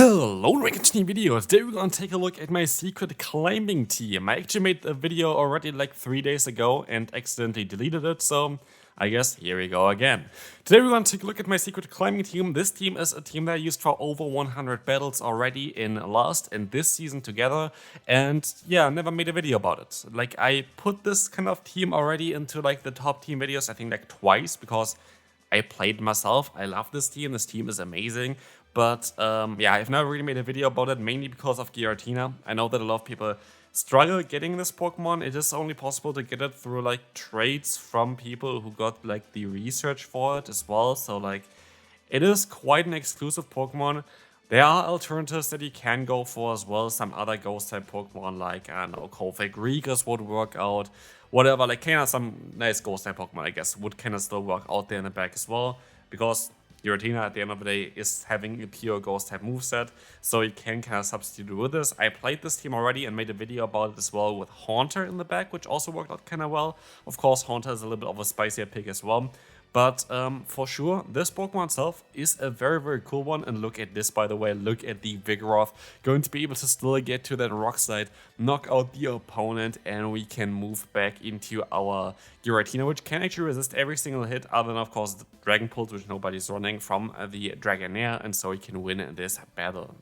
Hello, LilyKatchum video. Today we're gonna take a look at my secret climbing team. I actually made a video already like 3 days ago and accidentally deleted it, so I guess here we go again. Today we're gonna take a look at my secret climbing team. This team is a team that I used for over 100 battles already in last and this season together, and yeah, never made a video about it. Like, I put this kind of team already into like the top team videos, I think like twice, because I played myself. I love this team. This team is amazing. But yeah, I've never really made a video about it, mainly because of Giratina. I know that a lot of people struggle getting this Pokemon. It is only possible to get it through like trades from people who got like the research for it as well. So like, it is quite an exclusive Pokemon. There are alternatives that you can go for as well. Some other ghost type Pokemon like, I don't know, Regas would work out. Whatever, like kind of some nice ghost type Pokemon, I guess, would kind of still work out there in the back as well. Because Giratina at the end of the day is having a pure ghost type moveset, so you can kind of substitute with this. I played this team already and made a video about it as well with Haunter in the back, which also worked out kind of well. Of course, Haunter is a little bit of a spicier pick as well. But for sure, this Pokemon itself is a very, very cool one. And look at this, by the way. Look at the Vigoroth. Going to be able to still get to that rock slide, knock out the opponent, and we can move back into our Giratina, which can actually resist every single hit, other than, of course, the Dragon Pulse, which nobody's running from the Broguiere, and so we can win this battle.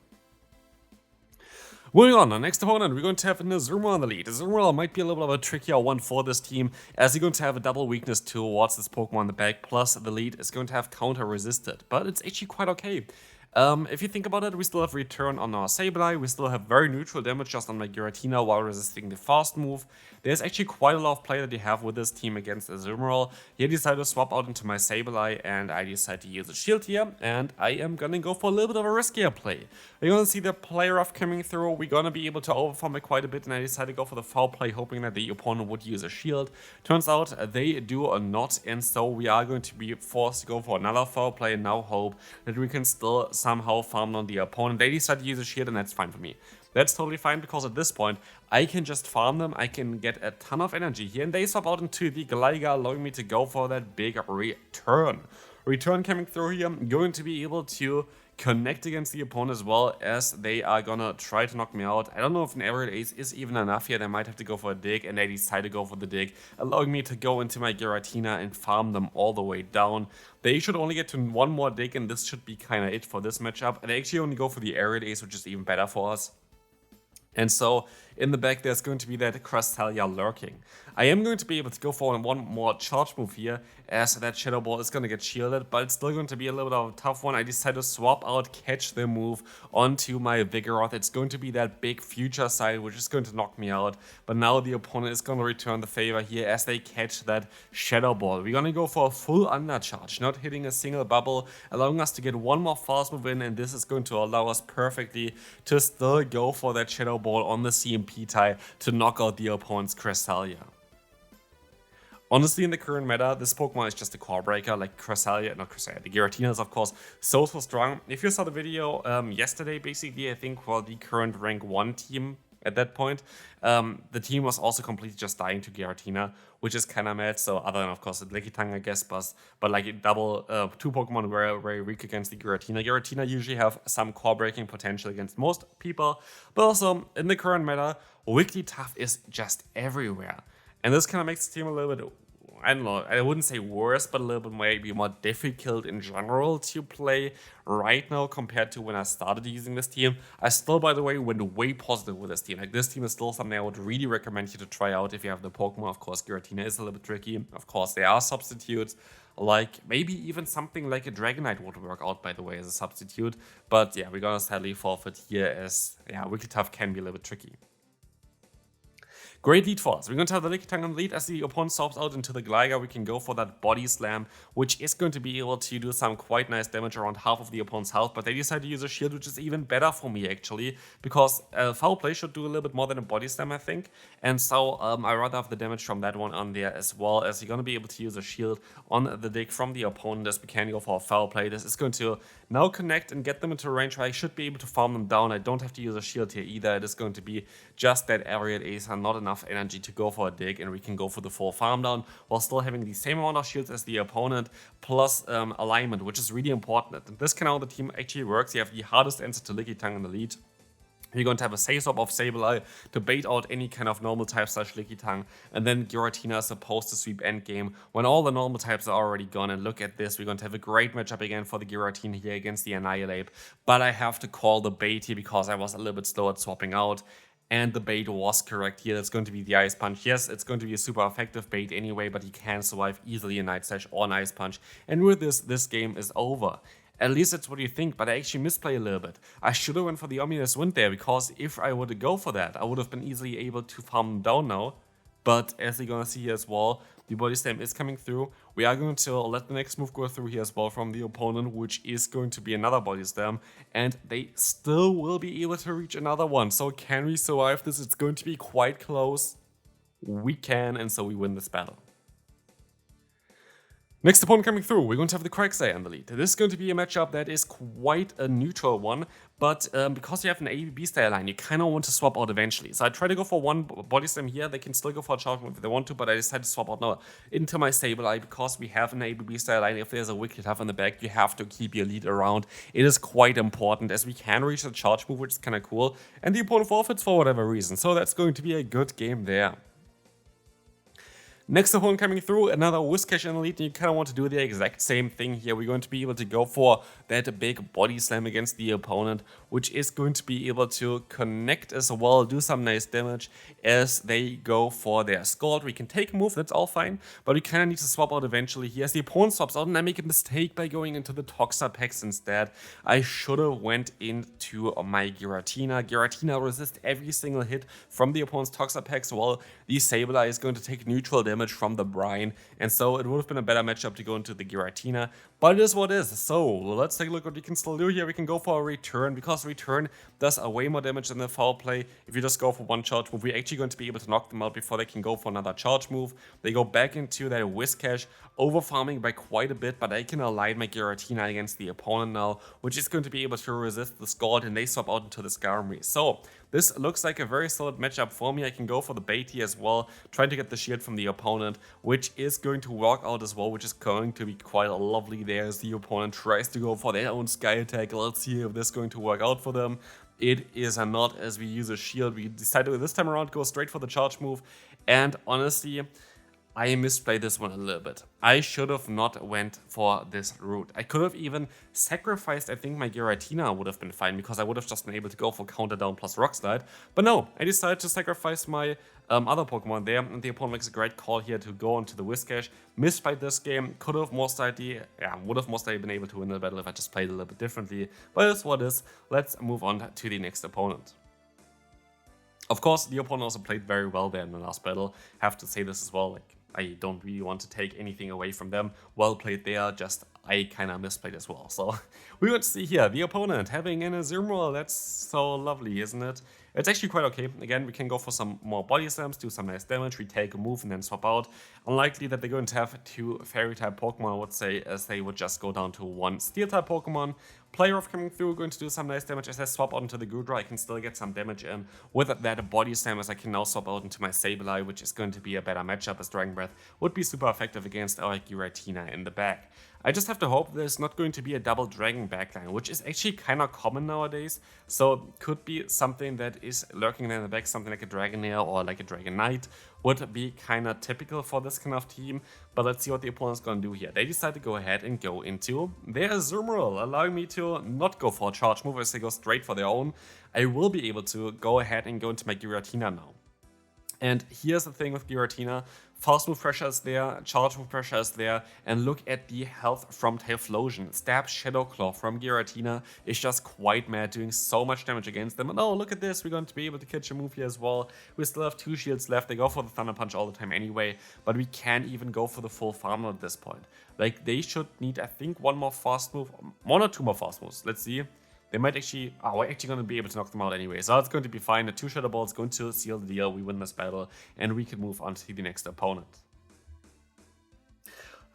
Moving on, the next opponent, we're going to have an Azumarill on the lead. Azumarill might be a little bit of a trickier one for this team, as you're going to have a double weakness towards this Pokemon in the back, plus the lead is going to have counter resisted, but it's actually quite okay. If you think about it, we still have return on our Sableye, we still have very neutral damage just on my Giratina while resisting the fast move. There's actually quite a lot of play that you have with this team against Azumarill. Here I decided to swap out into my Sableye and I decided to use a shield here, and I am gonna go for a little bit of a riskier play. We're gonna see the play rough coming through, we're gonna be able to overfarm it quite a bit, and I decided to go for the foul play hoping that the opponent would use a shield. Turns out they do not, and so we are going to be forced to go for another foul play and now hope that we can still somehow farm on the opponent. They decided to use a shield and that's fine for me. That's totally fine because at this point I can just farm them, I can get a ton of energy here, and they swap out into the Gligar, allowing me to go for that big return. Return coming through here, I'm going to be able to connect against the opponent as well, as they are gonna try to knock me out. I don't know if an aerial ace is even enough here. They might have to go for a dig, and they decide to go for the dig, allowing me to go into my Giratina and farm them all the way down. They should only get to one more dig, and this should be kind of it for this matchup. And they actually only go for the aerial ace, which is even better for us. And so in the back there's going to be that Cresselia lurking. I am going to be able to go for one more charge move here, as that Shadow Ball is going to get shielded, but it's still going to be a little bit of a tough one. I decided to swap out Catch the move onto my Vigoroth. It's going to be that big future side, which is going to knock me out, but now the opponent is going to return the favor here as they catch that Shadow Ball. We're going to go for a full undercharge, not hitting a single bubble, allowing us to get one more fast move in, and this is going to allow us perfectly to still go for that Shadow Ball on the CMP tie to knock out the opponent's Cresselia. Honestly, in the current meta, this Pokemon is just a core breaker, like Cresselia, not Cresselia, the Giratina is of course so strong. If you saw the video yesterday, basically, I think for the current rank 1 team at that point, the team was also completely just dying to Giratina, which is kind of mad. So other than, of course, the Lickitung, I guess, but like double, two Pokemon were very weak against the Giratina. Giratina usually have some core breaking potential against most people, but also in the current meta, Wigglytuff is just everywhere. And this kind of makes the team a little bit, I don't know, I wouldn't say worse, but a little bit maybe more difficult in general to play right now compared to when I started using this team. I still, by the way, went way positive with this team. Like, this team is still something I would really recommend you to try out if you have the Pokemon. Of course, Giratina is a little bit tricky. Of course, there are substitutes. Like, maybe even something like a Dragonite would work out, by the way, as a substitute. But yeah, we're gonna sadly forfeit here, as yeah, Wigglytuff can be a little bit tricky. Great lead for us. We're going to have the Lickitung on the lead. As the opponent swaps out into the Gligar, we can go for that Body Slam, which is going to be able to do some quite nice damage around half of the opponent's health, but they decide to use a shield, which is even better for me, actually, because Foul Play should do a little bit more than a Body Slam, I think, and so I rather have the damage from that one on there, as well as you're going to be able to use a shield on the dig from the opponent, as we can go for a Foul Play. This is going to now connect and get them into a range where I should be able to farm them down. I don't have to use a shield here either. It is going to be just that aerial ace and not enough enough energy to go for a dig, and we can go for the full farm down while still having the same amount of shields as the opponent, plus alignment, which is really important. And this kind of how the team actually works. You have the hardest answer to Lickitung in the lead. You're going to have a Say-Swap of Sableye to bait out any kind of normal type / Lickitung, and then Giratina is supposed to sweep endgame when all the normal types are already gone. And look at this, we're going to have a great matchup again for the Giratina here against the Annihilate, but I have to call the bait here because I was a little bit slow at swapping out. And the bait was correct here. That's going to be the Ice Punch. Yes, it's going to be a super effective bait anyway, but he can survive easily a Night Slash or an Ice Punch. And with this game is over. At least that's what you think, but I actually misplay a little bit. I should have went for the Ominous Wind there, because if I were to go for that, I would have been easily able to farm him down now. But as you're going to see here as well, the Body Slam is coming through. We are going to let the next move go through here as well from the opponent, which is going to be another Body Slam. And they still will be able to reach another one. So can we survive this? It's going to be quite close. We can, and so we win this battle. Next opponent coming through, we're going to have the Cresselia in the lead. This is going to be a matchup that is quite a neutral one, but because you have an ABB style line, you kind of want to swap out eventually. So I try to go for one Body Slam here. They can still go for a charge move if they want to, but I decided to swap out now into my Sableye because we have an ABB style line. If there's a Wigglytuff in the back, you have to keep your lead around. It is quite important as we can reach the charge move, which is kind of cool, and the opponent forfeits for whatever reason. So that's going to be a good game there. Next opponent coming through, another whiscash in the lead, and you kind of want to do the exact same thing here. We're going to be able to go for that big Body Slam against the opponent, which is going to be able to connect as well, do some nice damage as they go for their Scald. We can take a move, that's all fine, but we kind of need to swap out eventually here as the opponent swaps out, and I make a mistake by going into the Toxapex instead. I should have went into my Giratina. Giratina resists every single hit from the opponent's Toxapex, while the Sableye is going to take neutral damage from the Brine, and so it would have been a better matchup to go into the Giratina, but it is what it is. So let's take a look what we can still do here. We can go for a return, because return does a way more damage than the foul play. If you just go for one charge move, we're actually going to be able to knock them out before they can go for another charge move. They go back into their whiscash, over farming by quite a bit, but I can align my Giratina against the opponent now, which is going to be able to resist the Scald, and they swap out into the Skarmory. So this looks like a very solid matchup for me. I can go for the bait here as well, trying to get the shield from the opponent, which is going to work out as well, which is going to be quite lovely there as the opponent tries to go for their own Sky Attack. Let's see if this is going to work out for them. It is not, as we use a shield. We decided this time around to go straight for the charge move, and honestly, I misplayed this one a little bit. I should have not went for this route. I could have even sacrificed, I think my Giratina would have been fine, because I would have just been able to go for counter down plus Rock Slide. But no, I decided to sacrifice my other Pokemon there, and the opponent makes a great call here to go onto the Whiscash. Misplayed this game, would have most likely been able to win the battle if I just played a little bit differently. But it's what it is. Let's move on to the next opponent. Of course, the opponent also played very well there in the last battle. Have to say this as well, like, I don't really want to take anything away from them. Well played there, just I kind of misplayed as well. So we want to see here the opponent having an Azumarill. That's so lovely, isn't it? It's actually quite okay. Again, we can go for some more Body Slams, do some nice damage, we take a move and then swap out. Unlikely that they're going to have two Fairy-type Pokemon, I would say, as they would just go down to one Steel-type Pokemon. Player off coming through, going to do some nice damage. As I swap out into the Goodra, I can still get some damage in. With that Body Slam, as I can now swap out into my Sableye, which is going to be a better matchup, as Dragon Breath would be super effective against our Giratina in the back. I just have to hope there's not going to be a double Dragon backline, which is actually kind of common nowadays. So could be something that is lurking in the back, something like a Dragonair or like a Dragonite would be kind of typical for this kind of team. But let's see what the opponent's going to do here. They decide to go ahead and go into their Azumarill, allowing me to not go for a charge move as they go straight for their own. I will be able to go ahead and go into my Giratina now. And here's the thing with Giratina, fast move pressure is there, charge move pressure is there, and look at the health from Typhlosion. Stab Shadow Claw from Giratina is just quite mad, doing so much damage against them. And oh, look at this, we're going to be able to catch a move here as well. We still have 2 shields left, they go for the Thunder Punch all the time anyway, but we can't even go for the full farm at this point. Like, they should need, I think, one more fast move, 1 or 2 more fast moves, let's see. They might actually, we're actually going to be able to knock them out anyway, so it's going to be fine. The 2 Shadow Balls going to seal the deal, we win this battle, and we can move on to the next opponent.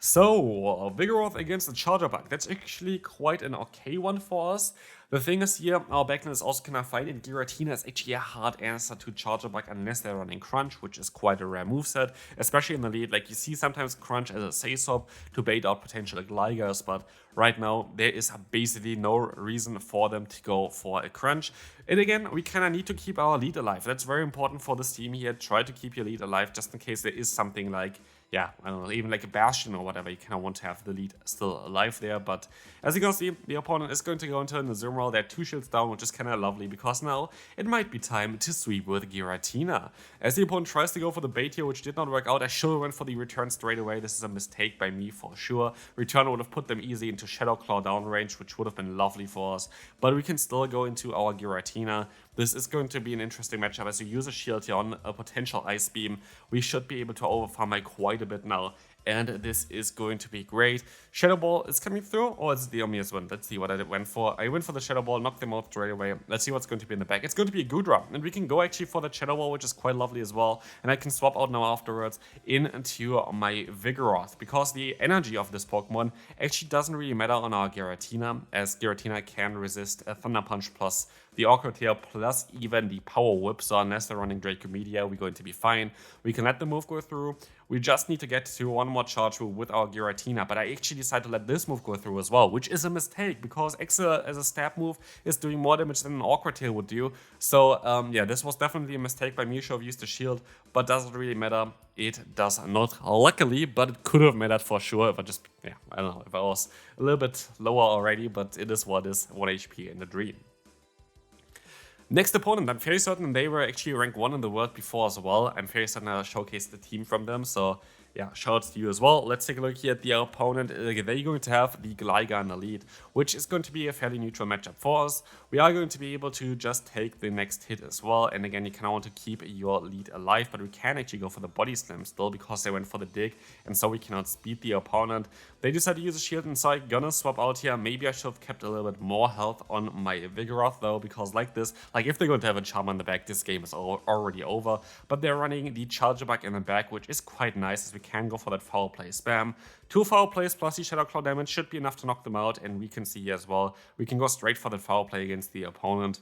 So, Vigoroth against the Charger Bug. That's actually quite an okay one for us. The thing is here, our backline is also kind of fine, and Giratina is actually a hard answer to Charger Bug unless they're running Crunch, which is quite a rare moveset, especially in the lead. Like, you see sometimes Crunch as a say-swap to bait out potential Glygers, but right now there is basically no reason for them to go for a Crunch. And again, we kind of need to keep our lead alive. That's very important for this team here. Try to keep your lead alive just in case there is something like, yeah, I don't know, even like a Bastion or whatever, you kind of want to have the lead still alive there. But as you can see, the opponent is going to go into an Azumarill. They're 2 shields down, which is kind of lovely, because now it might be time to sweep with Giratina. As the opponent tries to go for the bait here, which did not work out, I should have went for the return straight away. This is a mistake by me for sure. Return would have put them easy into Shadow Claw down range, which would have been lovely for us. But we can still go into our Giratina. This is going to be an interesting matchup. As you use a shield here on a potential Ice Beam, we should be able to overfarm by quite a bit now, and this is going to be great. Shadow Ball is coming through, or is it the Omnius one? Let's see what I went for. I went for the Shadow Ball, knocked them out straight away. Let's see what's going to be in the back. It's going to be a Goodra, and we can go actually for the Shadow Ball, which is quite lovely as well. And I can swap out now afterwards into my Vigoroth, because the energy of this Pokemon actually doesn't really matter on our Giratina, as Giratina can resist a Thunder Punch plus the Awkward here, plus even the Power Whip. So unless they're running Draco Media, we're going to be fine. We can let the move go through. We just need to get to one more charge move with our Giratina, but I actually decided to let this move go through as well, which is a mistake, because Exa as a stab move is doing more damage than an Awkward Tail would do. So yeah, this was definitely a mistake by me. Should have used the shield, but doesn't really matter. It does not, luckily, but it could have mattered for sure if I just, yeah, I don't know, if I was a little bit lower already, but it is what is, 1 HP in the dream. Next opponent, I'm fairly certain they were actually ranked 1 in the world before as well. I'm fairly certain I showcased the team from them, so yeah, shoutouts to you as well. Let's take a look here at the opponent. They're going to have the Gligar in the lead, which is going to be a fairly neutral matchup for us. We are going to be able to just take the next hit as well, and again, you kind of want to keep your lead alive, but we can actually go for the Body Slam still, because they went for the dig, and so we cannot speed the opponent. They decided to use a shield, and so I'm gonna swap out here. Maybe I should have kept a little bit more health on my Vigoroth though, because like this, like if they're going to have a Charm on the back, this game is already over. But they're running the Charger Bug in the back, which is quite nice, as we can go for that foul play spam. 2 foul plays plus the Shadow Claw damage should be enough to knock them out, and we can see here as well, we can go straight for the foul play against the opponent.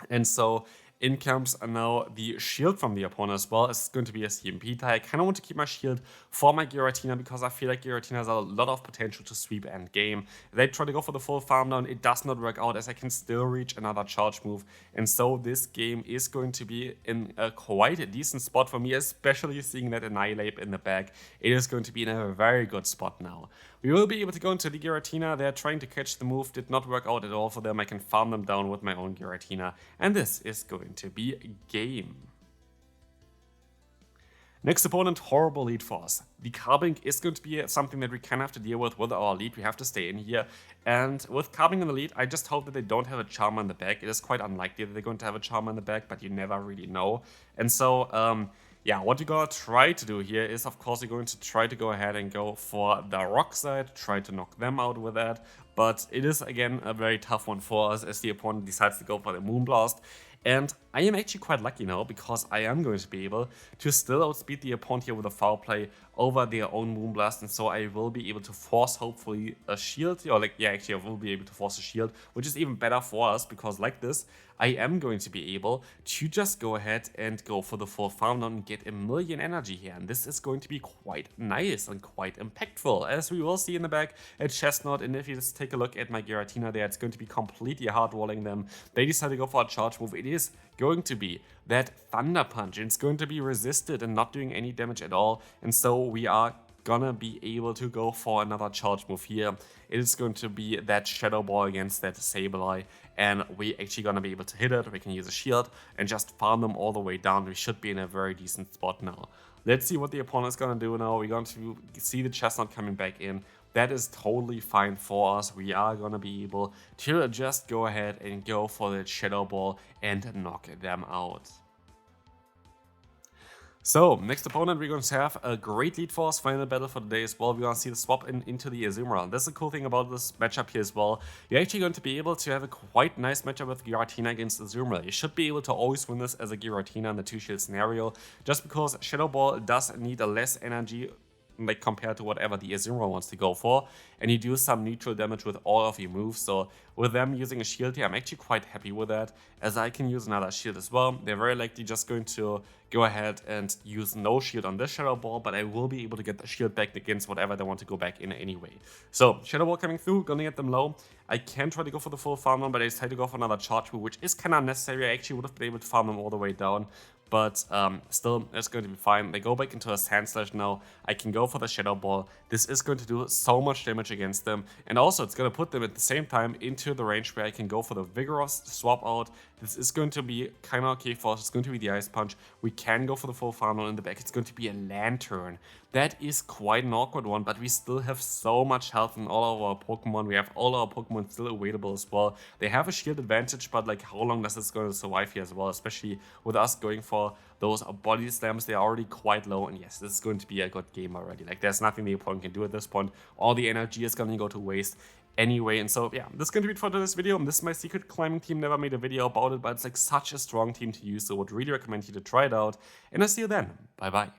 And so in comes now the shield from the opponent as well. It's going to be a CMP tie. I kind of want to keep my shield for my Giratina, because I feel like Giratina has a lot of potential to sweep end game. They try to go for the full farm down. It does not work out, as I can still reach another charge move. And so this game is going to be in a quite a decent spot for me, especially seeing that Annihilate in the back. It is going to be in a very good spot now. We will be able to go into the Giratina. They're trying to catch the move. Did not work out at all for them. I can farm them down with my own Giratina. And this is going to be a game. Next opponent, horrible lead for us. The Carbink is going to be something that we kind of have to deal with our lead. We have to stay in here. And with Carbink in the lead, I just hope that they don't have a Charmer in the back. It is quite unlikely that they're going to have a Charmer in the back, but you never really know. And so, yeah, what you're gonna try to do here is, of course, you're going to try to go ahead and go for the Rock side, try to knock them out with that. But it is, again, a very tough one for us, as the opponent decides to go for the Moonblast. And I am actually quite lucky now, because I am going to be able to still outspeed the opponent here with a foul play over their own Moonblast, and so I will be able to force, hopefully, a shield, or like, yeah, actually I will be able to force a shield, which is even better for us, because like this, I am going to be able to just go ahead and go for the full farm down and get a million energy here, and this is going to be quite nice and quite impactful, as we will see in the back at Chestnut. And if you just take a look at my Giratina there, it's going to be completely hard-rolling them. They decide to go for a charge move. It is going to be that Thunder Punch. It's going to be resisted and not doing any damage at all, and so we are gonna be able to go for another charge move here. It is going to be that Shadow Ball against that Sableye, and we actually gonna be able to hit it. We can use a shield and just farm them all the way down. We should be in a very decent spot now. Let's see what the opponent is gonna do now. We're going to see the Chestnut coming back in. That is totally fine for us. We are gonna be able to just go ahead and go for the Shadow Ball and knock them out. So, next opponent, we're going to have a great lead for us, final battle for the day as well. We're going to see the swap into the Azumarill. That's the cool thing about this matchup here as well. You're actually going to be able to have a quite nice matchup with Giratina against Azumarill. You should be able to always win this as a Giratina in the 2-shield scenario, just because Shadow Ball does need a less energy like compared to whatever the Azumarill wants to go for, and you do some neutral damage with all of your moves. So with them using a shield here, I'm actually quite happy with that, as I can use another shield as well. They're very likely just going to go ahead and use no shield on this Shadow Ball, but I will be able to get the shield back against whatever they want to go back in anyway. So Shadow Ball coming through, gonna get them low. I can try to go for the full farm down, but I decided to go for another charge move, which is kind of unnecessary. I actually would have been able to farm them all the way down. But still, it's going to be fine. They go back into a Sand Slash now. I can go for the Shadow Ball. This is going to do so much damage against them. And also, it's going to put them at the same time into the range where I can go for the Vigorous swap out. This is going to be kind of okay for us. It's going to be the Ice Punch. We can go for the full farm in the back. It's going to be a Lantern. That is quite an awkward one, but we still have so much health in all of our Pokemon. We have all our Pokemon still available as well. They have a shield advantage, but like how long does this going to survive here as well, especially with us going for those body slams. They're already quite low, and yes, this is going to be a good game already. Like there's nothing the opponent can do at this point. All the energy is going to go to waste anyway. And so yeah, this is going to be it for this video. This is my secret climbing team. Never made a video about it, but it's like such a strong team to use, so would really recommend you to try it out, and I'll see you then. Bye bye.